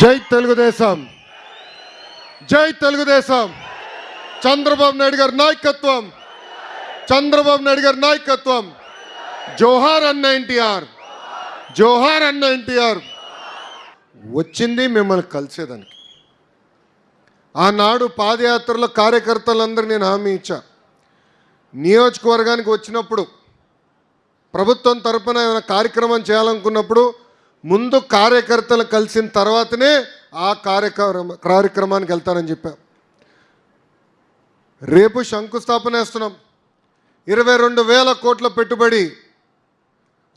జై తెలుగుదేశం, జై తెలుగుదేశం. చంద్రబాబు నాయుడు గారి నాయకత్వం, చంద్రబాబు నాయుడు గారి నాయకత్వం. జోహార్ అన్న ఎన్టీఆర్, జోహార్ అన్న ఎన్టీఆర్. వచ్చింది మిమ్మల్ని కలిసేదానికి. ఆనాడు పాదయాత్రలో కార్యకర్తలందరూ నేను హామీ ఇచ్చా, నియోజకవర్గానికి వచ్చినప్పుడు ప్రభుత్వం తరపున ఏమైనా కార్యక్రమం చేయాలనుకున్నప్పుడు ముందు కార్యకర్తలు కలిసిన తర్వాతనే ఆ కార్యక్రమానికి వెళ్తానని చెప్పా. రేపు శంకుస్థాపన వేస్తున్నాం. 22,000 కోట్ల పెట్టుబడి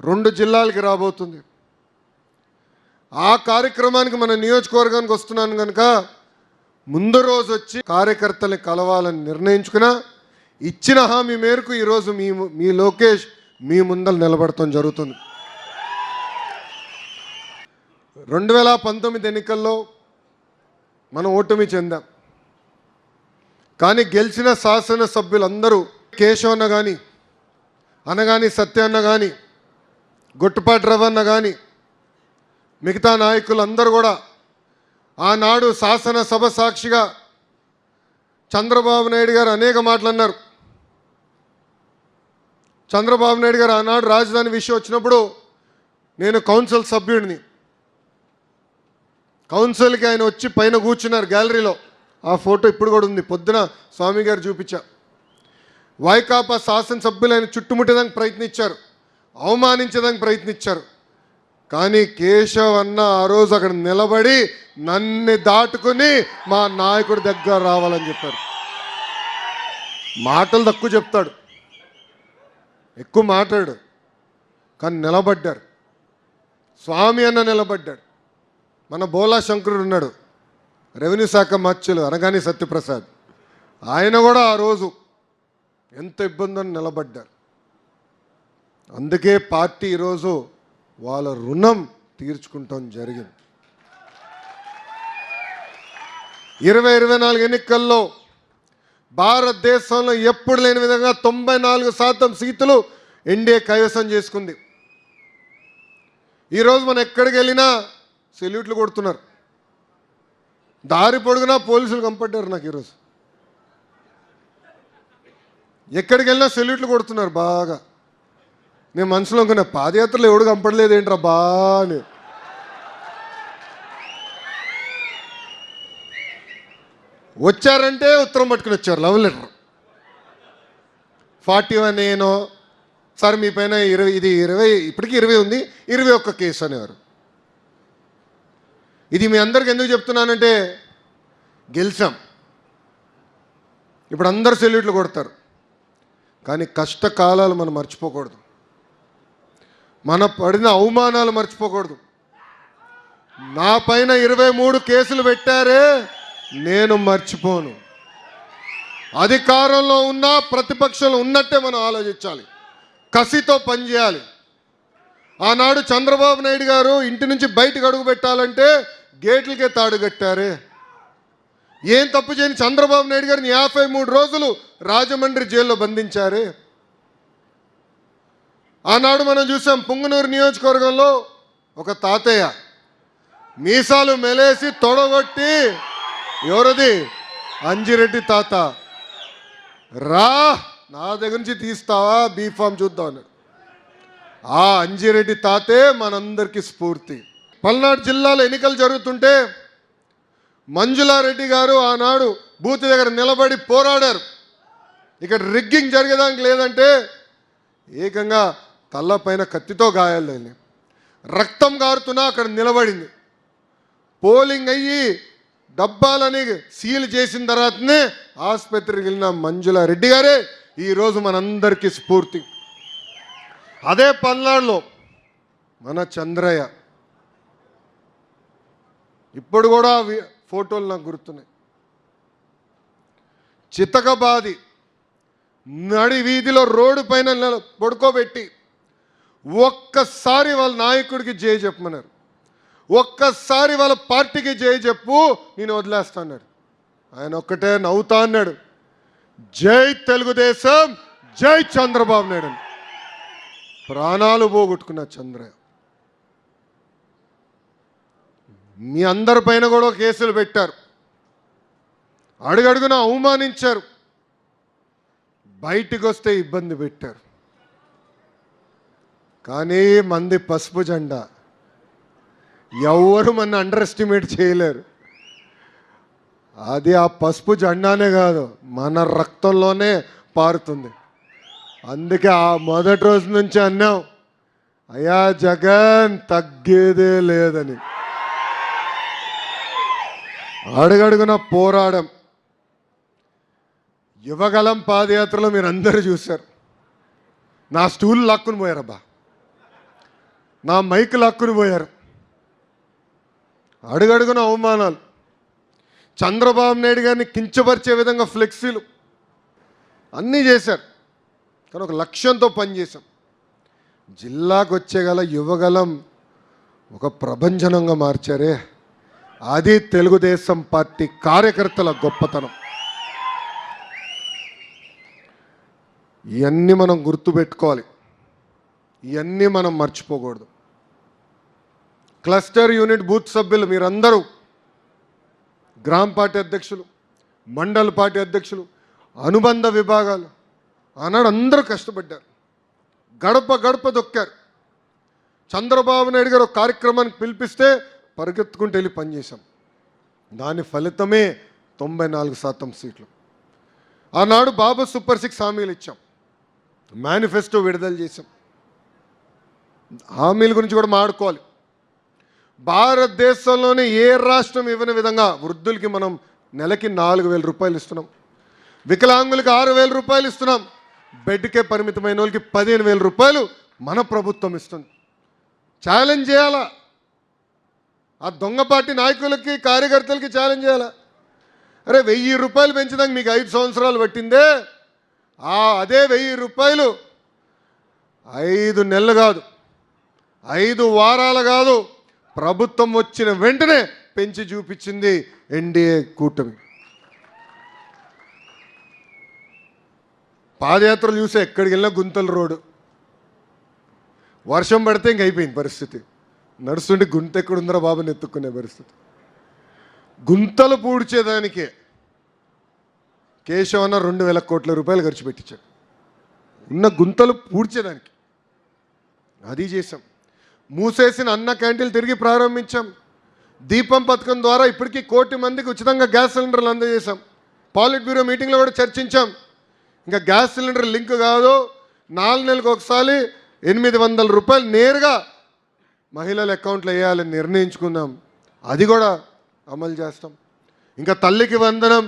2 జిల్లాలకి రాబోతుంది. ఆ కార్యక్రమానికి మన నియోజకవర్గానికి వస్తున్నాను కనుక ముందు రోజు వచ్చి కార్యకర్తల్ని కలవాలని నిర్ణయించుకున్నా. ఇచ్చిన హామీ మేరకు ఈరోజు మీ లోకేష్ మీ ముందర నిలబడటం జరుగుతుంది. 2019 ఎన్నికల్లో మనం ఓటమి చెందాం. కానీ గెలిచిన శాసనసభ్యులందరూ కేశవన్న కానీ, అనగాని సత్యన్న కానీ, గొట్టుపాటి రవన్న కానీ, మిగతా నాయకులందరూ కూడా ఆనాడు శాసనసభ సాక్షిగా చంద్రబాబు నాయుడు గారు అనేక మాటలు అన్నారు. చంద్రబాబు నాయుడు గారు ఆనాడు రాజధాని విషయం వచ్చినప్పుడు నేను కౌన్సిల్ సభ్యుడిని. కౌన్సిల్కి ఆయన వచ్చి పైన కూర్చున్నారు గ్యాలరీలో. ఆ ఫోటో ఇప్పుడు కూడా ఉంది. పొద్దున స్వామి గారు చూపించా. వైకాపా శాసనసభ్యులు ఆయన చుట్టుముట్టడానికి ప్రయత్నించారు, అవమానించడానికి ప్రయత్నించారు. కానీ కేశవ్ అన్న ఆ రోజు అక్కడ నిలబడి నన్ను దాటుకుని మా నాయకుడి దగ్గర రావాలని చెప్పారు. మాటలు తక్కువ చెప్తాడు, ఎక్కువ మాట్లాడు, కానీ నిలబడ్డారు. స్వామి అన్న నిలబడ్డాడు. మన బోలా శంకరుడు ఉన్నాడు, రెవెన్యూ శాఖ మత్స్యులు అనగాని సత్యప్రసాద్, ఆయన కూడా ఆ రోజు ఎంత ఇబ్బందని నిలబడ్డారు. అందుకే పార్టీ ఈరోజు వాళ్ళ రుణం తీర్చుకుంటాం జరిగింది. 2024 ఎన్నికల్లో భారతదేశంలో ఎప్పుడు లేని విధంగా 94% సీట్లు ఎన్డీఏ కైవసం చేసుకుంది. ఈరోజు మనం ఎక్కడికి వెళ్ళినా సెల్యూట్లు కొడుతున్నారు. దారి పొడుగునా పోలీసులు కంపడ్డారు నాకు ఈరోజు. ఎక్కడికి వెళ్ళినా సెల్యూట్లు కొడుతున్నారు బాగా. నేను మనసులో అనుకున్నా, పాదయాత్రలో ఎవడు కంపడలేదు ఏంట్రా బా అని. వచ్చారంటే ఉత్తరం పట్టుకుని వచ్చారు, లవ్ లెటర్. 41 నేను సార్ మీ పైన 20 ఇప్పటికీ 20 ఉంది, 21 కేసు అనేవారు. ఇది మీ అందరికి ఎందుకు చెప్తున్నానంటే గెలిచాం, ఇప్పుడు అందరు సెల్యూట్లు కొడతారు. కానీ కష్టకాలాలు మనం మర్చిపోకూడదు, మన పడిన అవమానాలు మర్చిపోకూడదు. నా పైన 23 కేసులు పెట్టారే, నేను మర్చిపోను. అధికారంలో ఉన్నా ప్రతిపక్షంలో ఉన్నట్టే మనం ఆలోచించాలి, కసితో పనిచేయాలి. ఆనాడు చంద్రబాబు నాయుడు గారు ఇంటి నుంచి బయటకు అడుగు పెట్టాలంటే గేట్లకే తాడు కట్టారే. ఏం తప్పు చేయని చంద్రబాబు నాయుడు గారిని 53 రోజులు రాజమండ్రి జైల్లో బంధించారే. ఆనాడు మనం చూసాం పుంగనూరు నియోజకవర్గంలో ఒక తాతయ్య మీసాలు మెలేసి తొడగొట్టి, ఎవరది అంజిరెడ్డి తాత, రా నా దగ్గర నుంచి తీస్తావా బీఫామ్ చూద్దాం అన్నాడు. ఆ అంజిరెడ్డి తాతే మనందరికీ స్ఫూర్తి. పల్నాడు జిల్లాలో ఎన్నికలు జరుగుతుంటే మంజులారెడ్డి గారు ఆనాడు బూత్ దగ్గర నిలబడి పోరాడారు. ఇక్కడ రిగ్గింగ్ జరిగేదానికి లేదంటే ఏకంగా తల్లపైన కత్తితో గాయాలు, రక్తం గారుతున్నా అక్కడ నిలబడింది. పోలింగ్ అయ్యి డబ్బాలని సీల్ చేసిన తర్వాతనే ఆసుపత్రికి వెళ్ళిన మంజులారెడ్డి గారే ఈరోజు మనందరికీ స్ఫూర్తి. అదే పల్నాడులో మన చంద్రయ్య, ఇప్పుడు కూడా ఫోటోలు నాకు గుర్తున్నాయి. చితకబాది నడి వీధిలో రోడ్డు పైన పడుకోబెట్టి ఒక్కసారి వాళ్ళ నాయకుడికి జై చెప్పమన్నారు, ఒక్కసారి వాళ్ళ పార్టీకి జై చెప్పు నేను వదిలేస్తా అన్నాడు. ఆయన ఒక్కటే నవ్వుతా అన్నాడు, జై తెలుగుదేశం, జై చంద్రబాబు నాయుడు అని. ప్రాణాలు పోగొట్టుకున్న చంద్రయ్య మీ అందరిపైన కూడా కేసులు పెట్టారు, అడుగడుగున అవమానించారు, బయటికి వస్తే ఇబ్బంది పెట్టారు. కానీ మంది పసుపు జెండా, ఎవరు మన అండర్ ఎస్టిమేట్ చేయలేరు. అది ఆ పసుపు జెండానే కాదు, మన రక్తంలోనే పారుతుంది. అందుకే ఆ మొదటి రోజు నుంచి అన్నాం, అయ్యా జగన్ తగ్గేదే లేదని. అడుగడుగున పోరాడం. యువగలం పాదయాత్రలో మీరు అందరూ చూశారు. నా స్టూల్ లాక్కుని పోయారబ్బా, నా మైక్ లాక్కుని పోయారు. అడుగడుగున అవమానాలు. చంద్రబాబు నాయుడు గారిని కించపరిచే విధంగా ఫ్లెక్సీలు అన్నీ చేశారు. కానీ ఒక లక్ష్యంతో పనిచేశాం. జిల్లాకు వచ్చేగల యువగలం ఒక ప్రభంజనంగా మార్చారే, అది తెలుగుదేశం పార్టీ కార్యకర్తల గొప్పతనం. ఇవన్నీ మనం గుర్తుపెట్టుకోవాలి, ఇవన్నీ మనం మర్చిపోకూడదు. క్లస్టర్ యూనిట్ బూత్ సభ్యులు మీరందరూ, గ్రామ పార్టీ అధ్యక్షులు, మండల పార్టీ అధ్యక్షులు, అనుబంధ విభాగాలు ఆనాడు అందరూ కష్టపడ్డారు, గడప గడప దొక్కారు. చంద్రబాబు నాయుడు గారు ఒక కార్యక్రమానికి పిలిపిస్తే పరిగెత్తుకుంటూ వెళ్ళి పనిచేశాం. దాని ఫలితమే 94% సీట్లు. ఆనాడు బాబు సూపర్ 6 హామీలు ఇచ్చాం, మేనిఫెస్టో విడుదల చేశాం. హామీల గురించి కూడా మాట్లాడుకోవాలి. భారతదేశంలోనే ఏ రాష్ట్రం ఇవ్వని విధంగా వృద్ధులకి మనం నెలకి 4,000 రూపాయలు ఇస్తున్నాం, వికలాంగులకి 6,000 రూపాయలు ఇస్తున్నాం, బెడ్కే పరిమితమైన వాళ్ళకి 15,000 రూపాయలు మన ప్రభుత్వం ఇస్తుంది. ఛాలెంజ్ చేయాలా, ఆ దొంగ పార్టీ నాయకులకి కార్యకర్తలకి ఛాలెంజ్ చేయాలా. అరే 1,000 రూపాయలు పెంచడానికి మీకు 5 సంవత్సరాలు పట్టిందే, అదే 1,000 రూపాయలు 5 నెలలు కాదు, 5 వారాలు కాదు, ప్రభుత్వం వచ్చిన వెంటనే పెంచి చూపించింది ఎన్డీఏ కూటమి. పాదయాత్రలు చూసే ఎక్కడికి వెళ్ళినా గుంతల రోడ్డు, వర్షం పడితే ఇంక అయిపోయింది పరిస్థితి. నడుస్తుంటే గుంత ఎక్కడుందరా బాబుని ఎత్తుక్కునే పరిస్థితి. గుంతలు పూడ్చేదానికే కేశవన్న 2,000 కోట్ల రూపాయలు ఖర్చు పెట్టించాడు, ఉన్న గుంతలు పూడ్చేదానికి. అది చేసాం. మూసేసిన అన్న క్యాంటీన్లు తిరిగి ప్రారంభించాం. దీపం పథకం ద్వారా ఇప్పటికీ 1 కోటి మందికి ఉచితంగా గ్యాస్ సిలిండర్లు అందజేశాం. పాలిట్ బ్యూరో మీటింగ్లో కూడా చర్చించాం. ఇంకా గ్యాస్ సిలిండర్ లింక్ కాదు, 4 నెలలకు ఒకసారి 800 రూపాయలు నేరుగా మహిళల అకౌంట్లో వేయాలని నిర్ణయించుకున్నాం. అది కూడా అమలు చేస్తాం. ఇంకా తల్లికి వందనం,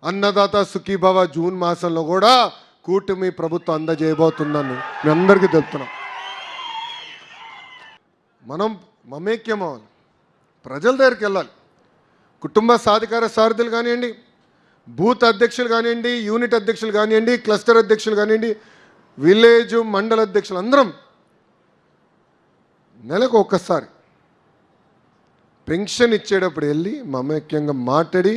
అన్నదాత సుఖీభవ జూన్ మాసంలో కూడా కూటమి ప్రభుత్వం అందజేయబోతుందని మీ అందరికీ తెలుపుతున్నాం. మనం మమేక్యం అవ్వాలి, ప్రజల దగ్గరికి వెళ్ళాలి. కుటుంబ సాధికార సారథులు కానివ్వండి, బూత్ అధ్యక్షులు కానివ్వండి, యూనిట్ అధ్యక్షులు కానివ్వండి, క్లస్టర్ అధ్యక్షులు కానివ్వండి, విలేజ్ మండల అధ్యక్షులు అందరం నెలకు ఒక్కసారి పెన్షన్ ఇచ్చేటప్పుడు వెళ్ళి మమేక్యంగా మాట్లాడి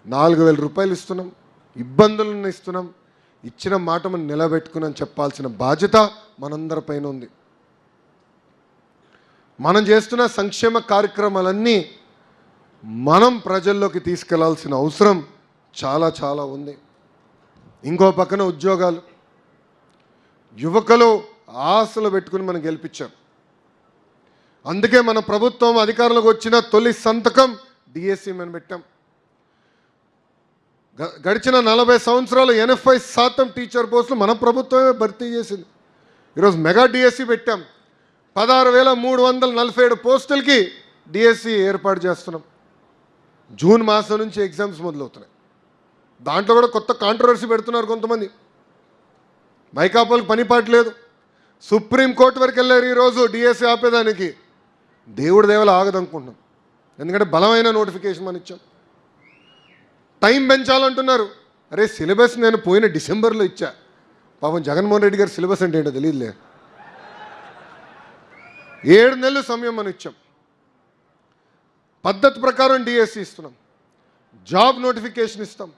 4,000 రూపాయలు ఇస్తున్నాం, ఇబ్బందులను ఇస్తున్నాం, ఇచ్చిన మాట మనం నిలబెట్టుకున్నాం చెప్పాల్సిన బాధ్యత మనందరిపైన ఉంది. మనం చేస్తున్న సంక్షేమ కార్యక్రమాలన్నీ మనం ప్రజల్లోకి తీసుకెళ్లాల్సిన అవసరం చాలా చాలా ఉంది. ఇంకో పక్కన ఉద్యోగాలు, యువకులు ఆశలు పెట్టుకుని మనం గెలిపించాం. అందుకే మన ప్రభుత్వం అధికారంలోకి వచ్చిన తొలి సంతకం డిఎస్సి మనం పెట్టాం. గడిచిన 40 సంవత్సరాలు 80% టీచర్ పోస్టులు మన ప్రభుత్వమే భర్తీ చేసింది. ఈరోజు మెగా డిఎస్సి పెట్టాం. 16,347 పోస్టులకి డిఎస్సి ఏర్పాటు చేస్తున్నాం. జూన్ మాసం నుంచి ఎగ్జామ్స్ మొదలవుతున్నాయి. దాంట్లో కూడా కొత్త కాంట్రవర్సీ పెడుతున్నారు కొంతమంది. వైకాపాలకు పనిపాటు లేదు, సుప్రీంకోర్టు వరకు వెళ్ళారు ఈరోజు డిఎస్సి ఆపేదానికి. దేవుడి దేవల ఆగదనుకుంటున్నాం, ఎందుకంటే బలమైన నోటిఫికేషన్ మనం ఇచ్చాం. టైం పెంచాలంటున్నారు. అరే సిలబస్ నేను పోయిన డిసెంబర్లో ఇచ్చా. పాపం జగన్మోహన్ రెడ్డి గారు సిలబస్ అంటే ఏంటో తెలియదులే. 7 నెలలు సమయం మనం ఇచ్చాం. పద్ధతి ప్రకారం డిఎస్సి ఇస్తున్నాం, జాబ్ నోటిఫికేషన్ ఇస్తాం,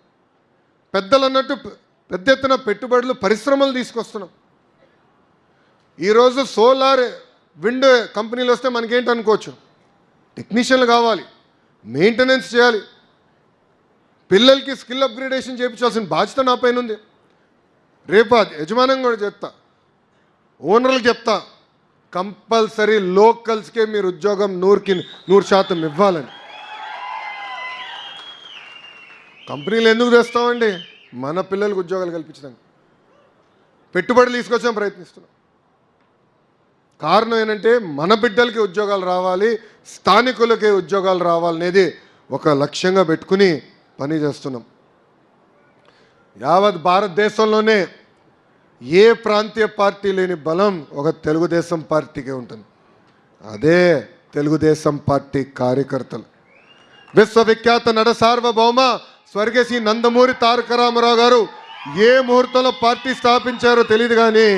పెద్దలు అన్నట్టు పెద్ద ఎత్తున పెట్టుబడులు పరిశ్రమలు తీసుకొస్తున్నాం. ఈరోజు సోలార్ విండ్ కంపెనీలు వస్తే మనకేంటి అనుకోవచ్చు, టెక్నీషియన్లు కావాలి, మెయింటెనెన్స్ చేయాలి, పిల్లలకి స్కిల్ అప్గ్రేడేషన్ చేయించాల్సిన బాధ్యత నా పైన ఉంది. రేపు యజమానం కూడా చెప్తా, ఓనర్లకు చెప్తా, కంపల్సరీ లోకల్స్కే మీరు ఉద్యోగం 100% ఇవ్వాలని. కంపెనీలు ఎందుకు తెస్తామండి? మన పిల్లలకు ఉద్యోగాలు కల్పించడానికి, పెట్టుబడులు తీసుకొచ్చాం, ప్రయత్నిస్తున్నాం. కారణం ఏంటంటే మన బిడ్డలకి ఉద్యోగాలు రావాలి, స్థానికులకి ఉద్యోగాలు రావాలనేది ఒక లక్ష్యంగా పెట్టుకుని పని చేస్తున్నాం. యావత్ భారతదేశంలోనే ఏ ప్రాంతీయ పార్టీ లేని బలం ఒక తెలుగుదేశం పార్టీకే ఉంటుంది. అదే తెలుగుదేశం పార్టీ కార్యకర్తలు. విశ్వవిఖ్యాత నట సార్వభౌమ స్వర్గీయ శ్రీ నందమూరి తారక రామారావు గారు ఏ ముహూర్తంలో పార్టీ స్థాపించారో తెలియదు, కానీ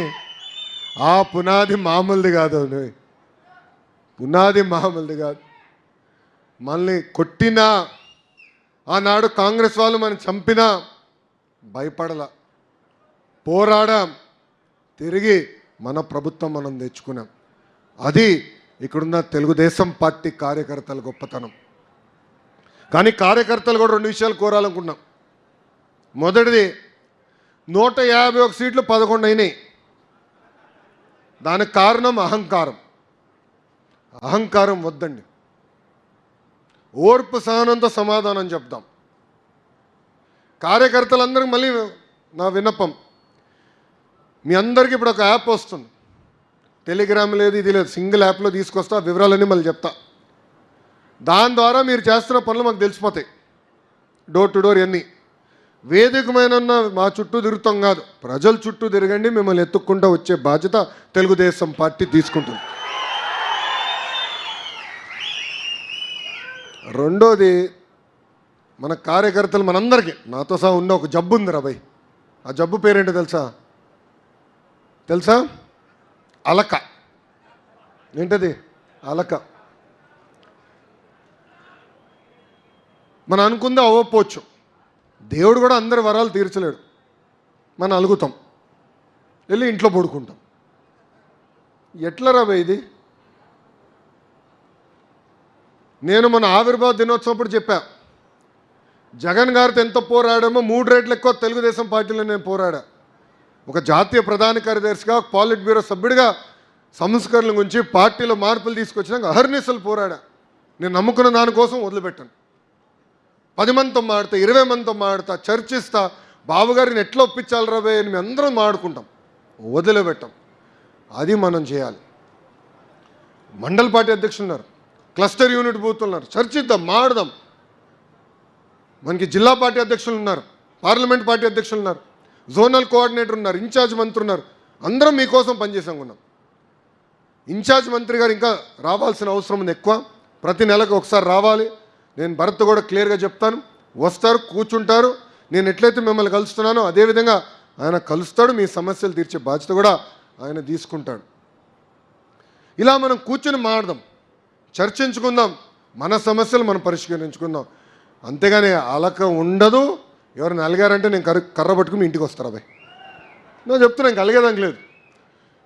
ఆ పునాది మామూలుది కాదు, పునాది మామూలుది కాదు. మనల్ని కొట్టినా, ఆనాడు కాంగ్రెస్ వాళ్ళు మనం చంపినా భయపడలా, పోరాడాం, తిరిగి మన ప్రభుత్వం మనం తెచ్చుకున్నాం. అది ఇక్కడున్న తెలుగుదేశం పార్టీ కార్యకర్తల గొప్పతనం. కానీ కార్యకర్తలు కూడా 2 విషయాలు కోరాలనుకున్నాం. మొదటిది, 151 సీట్లు 11 అయినాయి. దానికి కారణం అహంకారం. అహంకారం వద్దండి, ఓర్పు సహనంతో సమాధానం చెప్దాం. కార్యకర్తలందరికీ మళ్ళీ నా విన్నపం, మీ అందరికీ ఇప్పుడు ఒక యాప్ వస్తుంది. టెలిగ్రామ్ లేదు, ఇది లేదు, సింగిల్ యాప్లో తీసుకొస్తా, వివరాలన్నీ మళ్ళీ చెప్తా. దాని ద్వారా మీరు చేస్తున్న పనులు మాకు తెలిసిపోతాయి. డోర్ టు డోర్ అన్నీ వేదికమైన మా చుట్టూ తిరుగుతాం కాదు, ప్రజల చుట్టూ తిరగండి, మిమ్మల్ని ఎత్తుక్కుంటూ వచ్చే బాధ్యత తెలుగుదేశం పార్టీ తీసుకుంటుంది. రెండోది, మన కార్యకర్తలు మనందరికీ, నాతో సహా ఉన్న ఒక జబ్బు ఉంది రా భయ్. ఆ జబ్బు పేరేంటో తెలుసా? అలక. ఏంటది? అలక. మనం అనుకుందా అవ్వకపోవచ్చు, దేవుడు కూడా అందరి వరాలు తీర్చలేడు. మనం అలుగుతాం, వెళ్ళి ఇంట్లో పడుకుంటాం. ఎట్లా రా భయ్ ఇది? నేను మన ఆవిర్భావ దినోత్సవం అప్పుడు చెప్పా, జగన్ గారితో ఎంత పోరాడామో 3 రెట్లు ఎక్కువ తెలుగుదేశం పార్టీలో నేను పోరాడా. ఒక జాతీయ ప్రధాన కార్యదర్శిగా, పాలిట్ బ్యూరో సభ్యుడిగా సంస్కరణల గురించి, పార్టీలో మార్పులు తీసుకొచ్చినాక అహర్నిశలు పోరాడా. నేను నమ్ముకున్న దానికోసం వదిలిపెట్టాను. 10 మందితో మాడతా, 20 మందితో మాడతా, చర్చిస్తా, బాబుగారిని ఎట్లా ఒప్పించాలి రాబోయే అని మేము అందరం మాడుకుంటాం, వదిలిపెట్టాం. అది మనం చేయాలి. మండల పార్టీ అధ్యక్షులు ఉన్నారు, క్లస్టర్ యూనిట్ బూత్లు ఉన్నారు, చర్చిద్దాం, మాడదాం. మనకి జిల్లా పార్టీ అధ్యక్షులు ఉన్నారు, పార్లమెంట్ పార్టీ అధ్యక్షులు ఉన్నారు, జోనల్ కోఆర్డినేటర్ ఉన్నారు, ఇన్ఛార్జ్ మంత్రి ఉన్నారు. అందరం మీకోసం పనిచేసాం ఉన్నాం. ఇన్ఛార్జ్ మంత్రి గారు ఇంకా రావాల్సిన అవసరం ఉంది ఎక్కువ. ప్రతి నెలకు ఒకసారి రావాలి. నేను భరత్ కూడా క్లియర్గా చెప్తాను, వస్తారు, కూర్చుంటారు. నేను ఎట్లయితే మిమ్మల్ని కలుస్తున్నానో అదేవిధంగా ఆయన కలుస్తాడు. మీ సమస్యలు తీర్చే బాధ్యత కూడా ఆయన తీసుకుంటాడు. ఇలా మనం కూర్చొని మాడదాం, చర్చించుకుందాం, మన సమస్యలు మనం పరిష్కరించుకుందాం. అంతేగాని అలక ఉండదు. ఎవరైనా అలిగారంటే నేను కర్ర పట్టుకుని ఇంటికి వస్తారు. అబ్బాయి నేను చెప్తున్నా, ఇంక అలిగేదానికి లేదు.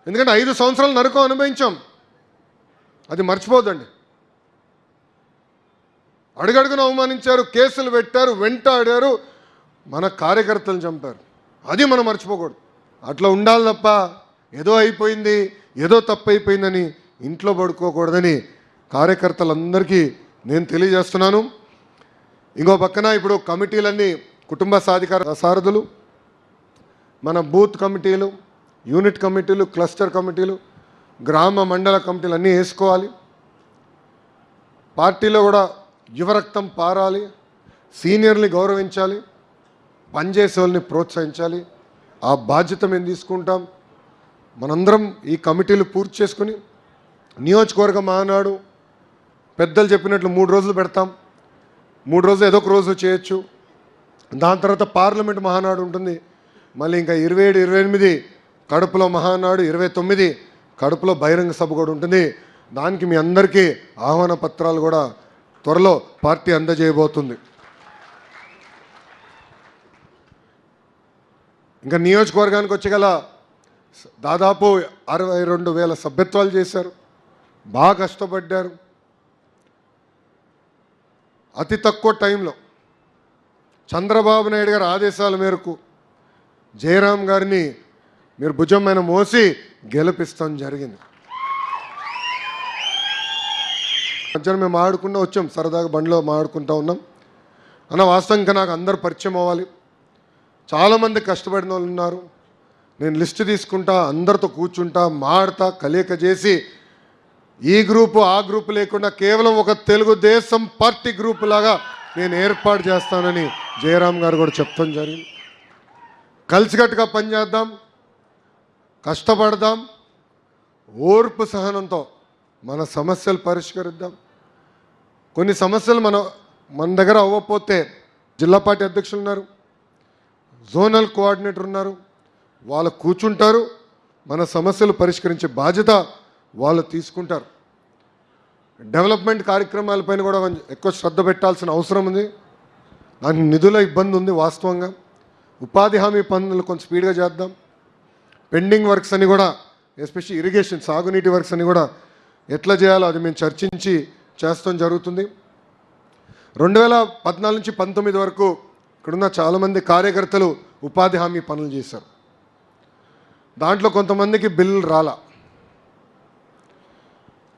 ఎందుకంటే 5 సంవత్సరాలు నరకం అనుభవించాం, అది మర్చిపోద్దండి. అడుగడుగున అవమానించారు, కేసులు పెట్టారు, వెంటాడారు, మన కార్యకర్తలను చంపారు. అది మనం మర్చిపోకూడదు. అట్లా ఉండాలి తప్ప ఏదో అయిపోయింది, ఏదో తప్పు అయిపోయిందని ఇంట్లో పడుకోకూడదని కార్యకర్తలందరికీ నేను తెలియజేస్తున్నాను. ఇంకో పక్కన ఇప్పుడు కమిటీలన్నీ కుటుంబ సారథులు, మన బూత్ కమిటీలు, యూనిట్ కమిటీలు, క్లస్టర్ కమిటీలు, గ్రామ మండల కమిటీలు అన్నీ వేసుకోవాలి. పార్టీలో కూడా యువరక్తం పారాలి, సీనియర్ని గౌరవించాలి, పనిచేసే వాళ్ళని ప్రోత్సహించాలి. ఆ బాధ్యత మేము తీసుకుంటాం. మనందరం ఈ కమిటీలు పూర్తి చేసుకుని నియోజకవర్గ మహానాడు పెద్దలు చెప్పినట్లు 3 రోజులు పెడతాం. 3 రోజులు ఏదో ఒక రోజు చేయొచ్చు. దాని తర్వాత పార్లమెంట్ మహానాడు ఉంటుంది. మళ్ళీ ఇంకా 27, 28 కడపలో మహానాడు, 29 కడపలో బహిరంగ సభ కూడా ఉంటుంది. దానికి మీ అందరికీ ఆహ్వాన పత్రాలు కూడా త్వరలో పార్టీ అందజేయబోతుంది. ఇంకా నియోజకవర్గానికి వచ్చేగల దాదాపు 62,000 సభ్యత్వాలు చేశారు, బాగా కష్టపడ్డారు. అతి తక్కువ టైంలో చంద్రబాబు నాయుడు గారి ఆదేశాల మేరకు జయరాం గారిని మీరు భుజం మీద మోసి గెలిపిస్తాం జరిగింది. మధ్యాహ్నం మేము ఆడుకుంటూ వచ్చాం, సరదాగా బండిలో మాడుకుంటూ ఉన్నాం. అన్న వాస్తవంగా నాకు అందరు పరిచయం అవ్వాలి, చాలామంది కష్టపడిన వాళ్ళు ఉన్నారు, నేను లిస్ట్ తీసుకుంటా, అందరితో కూర్చుంటా, మాడతా, కలయిక చేసి ఈ గ్రూపు ఆ గ్రూపు లేకుండా కేవలం ఒక తెలుగుదేశం పార్టీ గ్రూపు లాగా నేను ఏర్పాటు చేస్తానని జయరాం గారు కూడా చెప్తాం జరిగింది. కలిసికట్టుగా పనిచేద్దాం, కష్టపడదాం, ఓర్పు సహనంతో మన సమస్యలు పరిష్కరిద్దాం. కొన్ని సమస్యలు మన దగ్గర అవ్వకపోతే జిల్లా పార్టీ అధ్యక్షులు ఉన్నారు, జోనల్ కోఆర్డినేటర్ ఉన్నారు, వాళ్ళు కూర్చుంటారు, మన సమస్యలు పరిష్కరించే బాధ్యత వాళ్ళు తీసుకుంటారు. డెవలప్మెంట్ కార్యక్రమాలపైన కూడా ఎక్కువ శ్రద్ధ పెట్టాల్సిన అవసరం ఉంది. దానికి నిధుల ఇబ్బంది ఉంది వాస్తవంగా. ఉపాధి హామీ పనులు కొంచెం స్పీడ్గా చేద్దాం. పెండింగ్ వర్క్స్ అని కూడా, ఎస్పెషల్లీ ఇరిగేషన్ సాగునీటి వర్క్స్ అని కూడా ఎట్లా చేయాలో అది మేము చర్చించి చేస్తాం జరుగుతుంది. 2014 నుంచి 19 వరకు ఇక్కడున్న చాలామంది కార్యకర్తలు ఉపాధి హామీ పనులు చేశారు. దాంట్లో కొంతమందికి బిల్లు రాలా.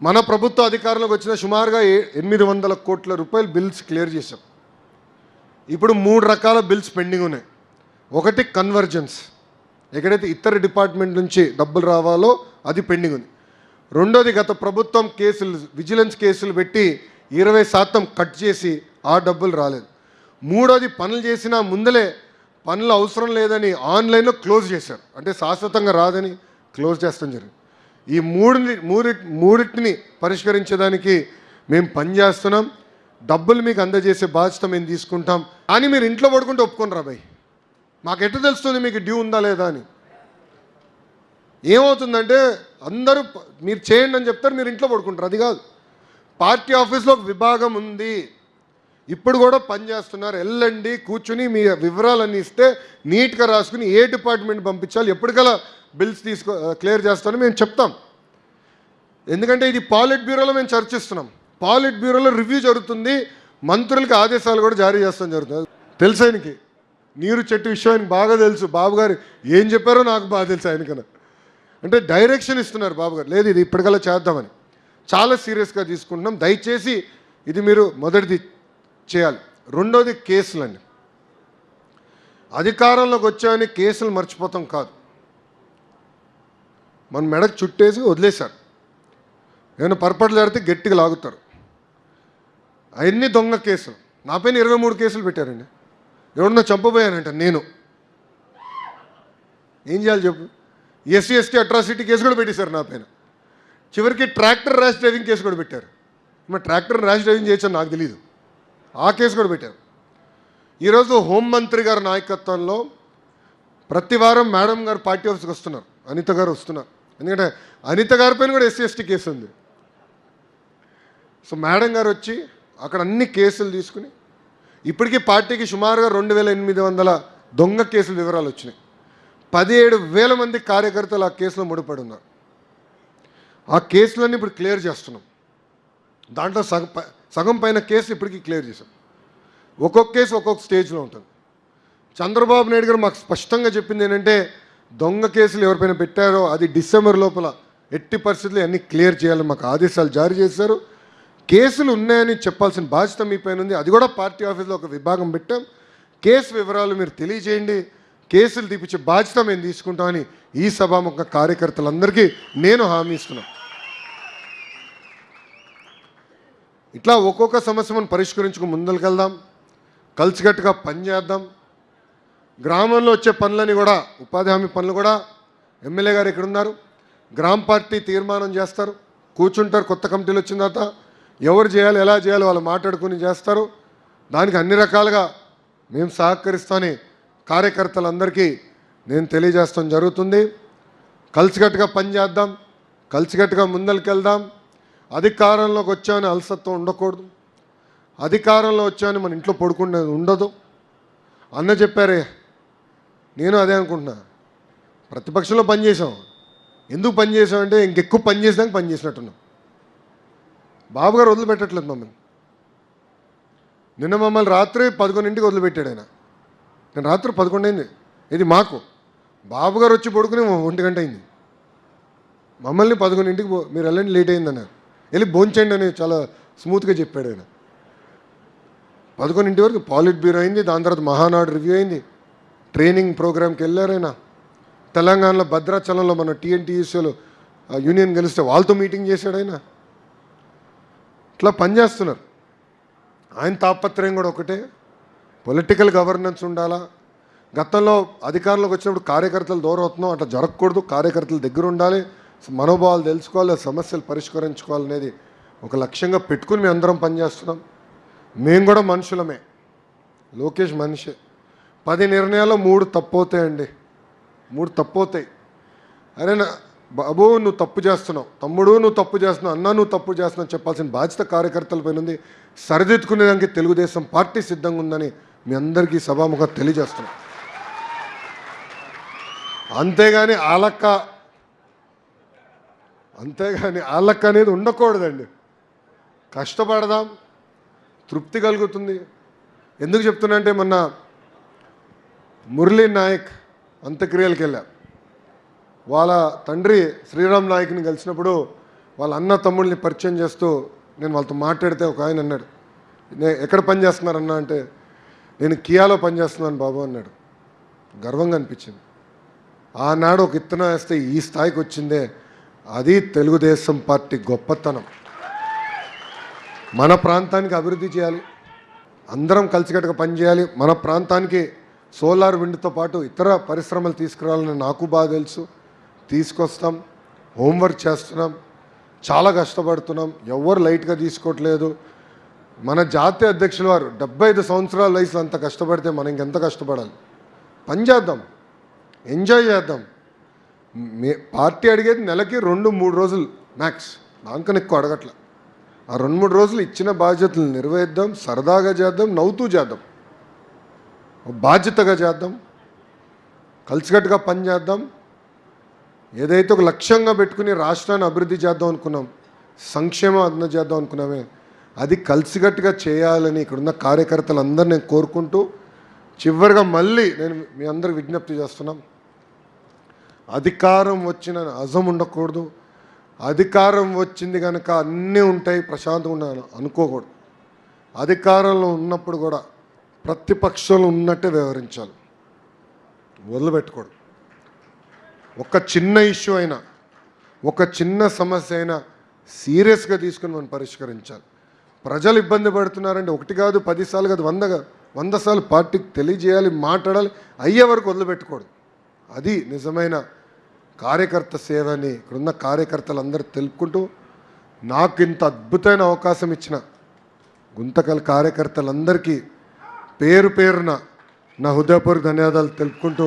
మన ప్రభుత్వ అధికారంలోకి వచ్చిన సుమారుగా 800 కోట్ల రూపాయలు బిల్స్ క్లియర్ చేశాం. ఇప్పుడు 3 రకాల బిల్స్ పెండింగ్ ఉన్నాయి. ఒకటి కన్వర్జెన్స్, ఎక్కడైతే ఇతర డిపార్ట్మెంట్ నుంచి డబ్బులు రావాలో అది పెండింగ్ ఉంది. రెండోది గత ప్రభుత్వం కేసులు, విజిలెన్స్ కేసులు పెట్టి 20% కట్ చేసి ఆ డబ్బులు రాలేదు. మూడోది పనులు చేసినా ముందలే పనులు అవసరం లేదని ఆన్లైన్లో క్లోజ్ చేశారు, అంటే శాశ్వతంగా రాదని క్లోజ్ చేస్తాం జరిగింది. ఈ మూడింటిని పరిష్కరించడానికి మేము పనిచేస్తున్నాం. డబ్బులు మీకు అందజేసే బాధ్యత మేము తీసుకుంటాం. కానీ మీరు ఇంట్లో పడుకుంటే ఒప్పుకోండి రాబాయ్, మాకు ఎట్లా తెలుస్తుంది మీకు డ్యూ ఉందా లేదా అని. ఏమవుతుందంటే అందరూ మీరు చేయండి అని చెప్తారు, మీరు ఇంట్లో పడుకుంటారు. అది కాదు, పార్టీ ఆఫీస్లో ఒక విభాగం ఉంది, ఇప్పుడు కూడా పనిచేస్తున్నారు. వెళ్ళండి, కూర్చుని మీ వివరాలన్నీ ఇస్తే నీట్గా రాసుకుని ఏ డిపార్ట్మెంట్ పంపించాలి, ఎప్పటికల్లా బిల్స్ క్లియర్ చేస్తామని మేము చెప్తాం. ఎందుకంటే ఇది పాలిట్ బ్యూరోలో మేము చర్చిస్తున్నాం. పాలిట్ బ్యూరోలో రివ్యూ జరుగుతుంది, మంత్రులకి ఆదేశాలు కూడా జారీ చేస్తాం జరుగుతుంది. తెలుసు ఆయనకి నీరు చెట్టు విషయం ఆయనకి బాగా తెలుసు. బాబు గారు ఏం చెప్పారో నాకు బాగా తెలుసు ఆయనకన్నా. అంటే డైరెక్షన్ ఇస్తున్నారు బాబు గారు, లేదు ఇది ఇప్పటికల్లా చేద్దామని. చాలా సీరియస్గా తీసుకుంటున్నాం. దయచేసి ఇది మీరు మొదటిది చేయాలి. రెండోది కేసులండి. అధికారంలోకి వచ్చామని కేసులు మర్చిపోతాం కాదు, మన మెడకు చుట్టేసి వదిలేశారు. ఏమైనా పొరపాట్లు జరిగితే గట్టిగా లాగుతారు. అవన్నీ దొంగ కేసులు. నా పైన 23 కేసులు పెట్టారండి. ఎవరన్నా చంపబోయానంట, నేను ఏం చేయాలి చెప్పు. ఎస్సీ ఎస్టీ అట్రాసిటీ కేసు కూడా పెట్టేశారు నా పైన. చివరికి ట్రాక్టర్ ర్యాష్ డ్రైవింగ్ కేసు కూడా పెట్టారు. మరి ట్రాక్టర్ ర్యాష్ డ్రైవింగ్ చేయొచ్చని నాకు తెలియదు, ఆ కేసు కూడా పెట్టారు. ఈరోజు హోంమంత్రి గారి నాయకత్వంలో ప్రతి వారం మేడం గారు పార్టీ ఆఫీస్కి వస్తున్నారు, అనిత గారు వస్తున్నారు. ఎందుకంటే అనిత గారి పైన కూడా ఎస్సీ ఎస్టీ కేసు ఉంది. సో మేడం గారు వచ్చి అక్కడ అన్ని కేసులు తీసుకుని ఇప్పటికీ పార్టీకి సుమారుగా 2800 దొంగ కేసుల వివరాలు వచ్చినాయి. 17,000 మంది కార్యకర్తలు ఆ కేసులో ముడిపడి ఉన్నారు. ఆ కేసులన్నీ ఇప్పుడు క్లియర్ చేస్తున్నాం. దాంట్లో సగం పైన కేసు ఇప్పటికీ క్లియర్ చేసాం. ఒక్కొక్క కేసు ఒక్కొక్క స్టేజ్లో ఉంటుంది. చంద్రబాబు నాయుడు గారు మాకు స్పష్టంగా చెప్పింది ఏంటంటే, దొంగ కేసులు ఎవరిపైన పెట్టారో అది డిసెంబర్ లోపల ఎట్టి పరిస్థితుల్లో అన్నీ క్లియర్ చేయాలని మాకు ఆదేశాలు జారీ చేశారు. కేసులు ఉన్నాయని చెప్పాల్సిన బాధ్యత మీ పైన ఉంది. అది కూడా పార్టీ ఆఫీస్లో ఒక విభాగం పెట్టాం. కేసు వివరాలు మీరు తెలియజేయండి, కేసులు తీపించే బాధ్యత మేము తీసుకుంటామని ఈ సభాముఖ కార్యకర్తలందరికీ నేను హామీ ఇస్తున్నాను. ఇట్లా ఒక్కొక్క సమస్య మనం పరిష్కరించుకు ముందరికెళ్దాం, కలిసికట్టుగా పనిచేద్దాం. గ్రామంలో వచ్చే పనులని కూడా, ఉపాధి హామీ పనులు కూడా ఎమ్మెల్యే గారు ఇక్కడ ఉన్నారు, గ్రామ పార్టీ తీర్మానం చేస్తారు, కూర్చుంటారు. కొత్త కమిటీలు వచ్చిన తర్వాత ఎవరు చేయాలి, ఎలా చేయాలి వాళ్ళు మాట్లాడుకుని చేస్తారు. దానికి అన్ని రకాలుగా మేము సహకరిస్తామని కార్యకర్తలందరికీ నేను తెలియజేస్తాం జరుగుతుంది. కలిసికట్టుగా పనిచేద్దాం, కలిసికట్టుగా ముందరికెళ్దాం. అధికారంలోకి వచ్చామని అలసత్వం ఉండకూడదు. అధికారంలో వచ్చామని మన ఇంట్లో పడుకునేది ఉండదు. అన్న చెప్పారే, నేను అదే అనుకుంటున్నా. ప్రతిపక్షంలో పనిచేసాం, ఎందుకు పనిచేసామంటే ఇంకెక్కువ పని చేసినాక పని చేసినట్టున్నాం. బాబు గారు వదిలిపెట్టట్లేదు మమ్మల్ని. నిన్న మమ్మల్ని రాత్రి 11ంటికి వదిలిపెట్టాడు ఆయన. నేను రాత్రి 11 అయింది. ఇది మాకు బాబు గారు వచ్చి పడుకుని 1 గంట అయింది. మమ్మల్ని 11ంటికి మీరు వెళ్ళండి, లేట్ అయిందన్నారు. వెళ్ళి భోంచేయండి అని చాలా స్మూత్గా చెప్పాడు ఆయన. 11 వరకు పాలిట్ బ్యూరో అయింది. దాని తర్వాత మహానాడు రివ్యూ అయింది. ట్రైనింగ్ ప్రోగ్రామ్కి వెళ్ళారు ఆయన. తెలంగాణలో భద్రాచలంలో మన టీఎన్టీయూసీలో యూనియన్ గెలిస్తే వాళ్ళతో మీటింగ్ చేశాడు ఆయన. ఇట్లా పనిచేస్తున్నారు. ఆయన తాపత్రయం కూడా ఒకటే, పొలిటికల్ గవర్నెన్స్ ఉండాలా. గతంలో అధికారంలోకి వచ్చినప్పుడు కార్యకర్తలు దూరం అవుతున్నాం, అట్లా జరగకూడదు. కార్యకర్తల దగ్గర ఉండాలి, మనోభావాలు తెలుసుకోవాలి, సమస్యలు పరిష్కరించుకోవాలనేది ఒక లక్ష్యంగా పెట్టుకుని మేము అందరం పనిచేస్తున్నాం. మేము కూడా మనుషులమే, లోకేష్ మనిషే. 10 నిర్ణయాల్లో 3 తప్పు అవుతాయండి. 3 తప్పు అవుతాయి. అరే బాబు నువ్వు తప్పు చేస్తున్నావు, తమ్ముడు నువ్వు తప్పు చేస్తున్నావు, అన్న నువ్వు తప్పు చేస్తున్నావు చెప్పాల్సిన బాధ్యత కార్యకర్తలపైన ఉంది. సరిదిద్దుకునేదానికి తెలుగుదేశం పార్టీ సిద్ధంగా ఉందని మీ అందరికీ సభాముఖంగా తెలియజేస్తున్నాం. అంతేగాని ఆలక్క అనేది ఉండకూడదండి. కష్టపడదాం, తృప్తి కలుగుతుంది. ఎందుకు చెప్తున్నా అంటే మొన్న మురళీ నాయక్ అంత్యక్రియలకు వెళ్ళా. వాళ్ళ తండ్రి శ్రీరామ్ నాయక్ని కలిసినప్పుడు వాళ్ళ అన్న తమ్ముళ్ళని పరిచయం చేస్తూ నేను వాళ్ళతో మాట్లాడితే ఒక ఆయన అన్నాడు, ఎక్కడ పని చేస్తున్నారన్నా అంటే, నేను కియాలో పనిచేస్తున్నాను బాబు అన్నాడు. గర్వంగా అనిపించింది. ఆనాడు ఒక ఇత్తనం వేస్తే ఈ స్థాయికి వచ్చిందే, అది తెలుగుదేశం పార్టీ గొప్పతనం. మన ప్రాంతానికి అభివృద్ధి చేయాలి, అందరం కలిసికట్టుగా పనిచేయాలి. మన ప్రాంతానికి సోలార్ విండ్తో పాటు ఇతర పరిశ్రమలు తీసుకురావాలని నాకు బాగా తెలుసు. తీసుకొస్తాం, హోంవర్క్ చేస్తున్నాం, చాలా కష్టపడుతున్నాం. ఎవరు లైట్గా తీసుకోవట్లేదు. మన జాతీయ అధ్యక్షుల వారు 75 సంవత్సరాల వయసులో అంత కష్టపడితే మనం ఇంకెంత కష్టపడాలి. పని చేద్దాం, ఎంజాయ్ చేద్దాం. పార్టీ అడిగేది నెలకి 2-3 రోజులు మ్యాక్స్, దానికన్నా ఎక్కువ అడగట్ల. ఆ 2-3 రోజులు ఇచ్చిన బాధ్యతలు నిర్వహిద్దాం, సరదాగా చేద్దాం, నవ్వుతూ చేద్దాం, బాధ్యతగా చేద్దాం, కలిసికట్టుగా పని చేద్దాం. ఏదైతే ఒక లక్ష్యంగా పెట్టుకుని రాష్ట్రాన్ని అభివృద్ధి చేద్దాం అనుకున్నాం, సంక్షేమం అందజేద్దాం అనుకున్నామే, అది కలిసికట్టుగా చేయాలని ఇక్కడున్న కార్యకర్తలందరూ నేను కోరుకుంటూ, చివరిగా మళ్ళీ నేను మీ అందరికి విజ్ఞప్తి చేస్తున్నాం. అధికారం వచ్చిన అజం ఉండకూడదు. అధికారం వచ్చింది కనుక అన్నీ ఉంటాయి, ప్రశాంతంగా ఉండాలి అనుకోకూడదు. అధికారంలో ఉన్నప్పుడు కూడా ప్రతిపక్షంలో ఉన్నట్టే వ్యవహరించాలి, వదిలిపెట్టకూడదు. ఒక చిన్న ఇష్యూ అయినా, ఒక చిన్న సమస్య అయినా సీరియస్గా తీసుకుని మనం పరిష్కరించాలి. ప్రజలు ఇబ్బంది పడుతున్నారంటే 1 కాదు 10 సార్లు కాదు 100 సార్లు పార్టీకి తెలియజేయాలి, మాట్లాడాలి. అయ్యే వరకు వదిలిపెట్టకూడదు. అది నిజమైన కార్యకర్త సేవ అని ఇక్కడున్న కార్యకర్తలందరూ తెలుపుకుంటూ, నాకు ఇంత అద్భుతమైన అవకాశం ఇచ్చిన గుంతకల్ కార్యకర్తలందరికీ పేరు పేరున నా హృదయపూర్వక ధన్యవాదాలు తెలుపుకుంటూ